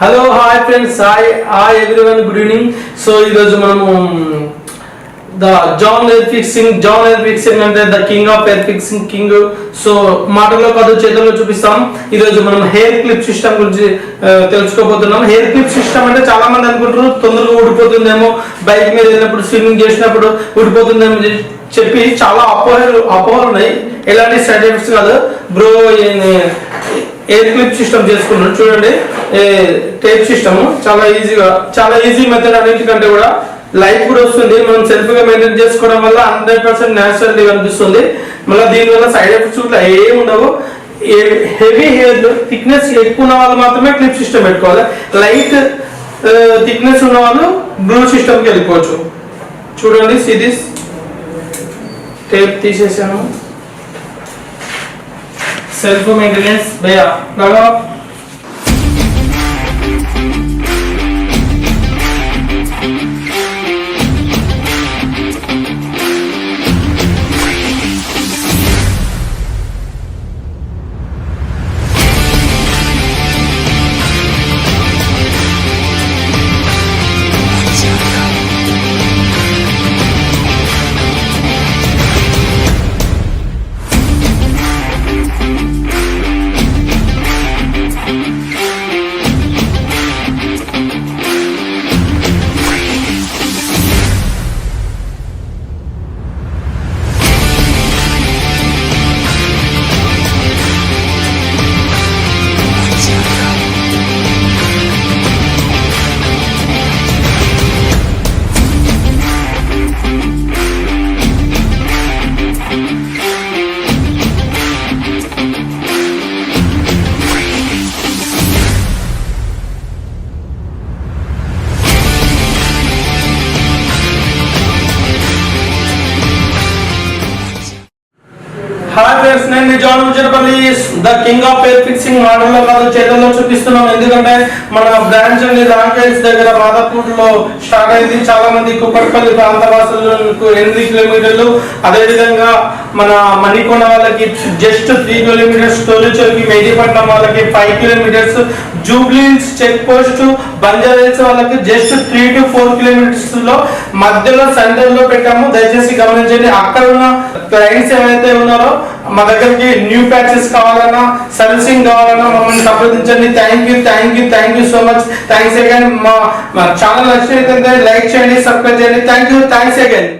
Hello hi friends, hi everyone, good evening. So ఈరోజు మనము John hair fixing అంటే the king of hair fixing king. So మాటల్లో కాదు చేతుల్లో చూపిస్తాం. ఈరోజు మనం హెయిర్ క్లిప్ సిస్టమ్ గురించి తెలుసుకోబోతున్నాం. హెయిర్ క్లిప్ సిస్టమ్ అంటే చాలా మంది అనుకుంటారు తొందరగా ఊడిపోతుందేమో, బైక్ మీద వెళ్ళినప్పుడు స్విమ్మింగ్ చేసినప్పుడు ఊడిపోతుందేమో చెప్పి చాలా అపోహలు ఉన్నాయి. ఎలాంటి సైడ్ ఎఫెక్ట్స్ కాదు బ్రో. ఎయిర్ క్లిప్ సిస్టమ్ చేసుకున్నాను చూడండి. టేప్ సిస్టమ్ చాలా ఈజీ మెథడ్. అన్నింటికంటే కూడా లైఫ్ కూడా వస్తుంది. మనం సెల్ఫ్ గా మెయింటైన్ చేసుకోవడం వల్ల 100% న్యాచురల్ కనిపిస్తుంది. మళ్ళీ దీనివల్ల సైడ్ ఎఫెక్ట్స్ ఇట్లా ఏమి ఉండవు. హెవీ హెయిర్ థిక్నెస్ ఎక్కువ ఉన్న వాళ్ళు మాత్రమే క్లిప్ సిస్టమ్ పెట్టుకోవాలి. లైట్ థిక్నెస్ ఉన్న వాళ్ళు బ్లూ సిస్టమ్కి వెళ్ళిపోవచ్చు. చూడండి, సిరీస్ టేప్ తీసేసాను. సెల్ఫ్ మెయింటెనెన్స్ భయ్యా లగా. హాయ్ ఫ్రెండ్స్, నేను మీ John Muchatapalli. The king of hair fixing మోడల్లో కాదు చేతుల్లో చూపిస్తున్నాం. ఎందుకంటే మన బ్రాంచ్ అండి రాంకేష్ దగ్గర మాదాపూర్ లో స్టార్ట్ అయింది. చాలా మంది కుక్కట్పల్లి ప్రాంత వాసులకు 8 కిలోమీటర్లు, అదేవిధంగా మన మణికొండ వాళ్ళకి జస్ట్ 3 కిలోమీటర్స్, తొలిచోరికి మెహదీపట్నం వాళ్ళకి 5 kilometres, Jubilee Hills check post Banjara Hills వాళ్ళకి జస్ట్ 3 to 4 కిలోమీటర్స్ లో మధ్యలో సెంటర్ లో పెట్టాము. దయచేసి గమనించండి. అక్కడ ఉన్న క్లయింట్స్ ఏవైతే ఉన్నారో మా దగ్గరికి న్యూ ప్యాచెస్ కావాలన్నా, సర్వీసింగ్ కావాలన్నా మమ్మల్ని సంప్రదించండి. Thank you so much. Thanks again. మా ఛానల్ నచ్చినట్లయితే లైక్ చేయండి, సబ్స్క్రైబ్ చేయండి. Thanks again.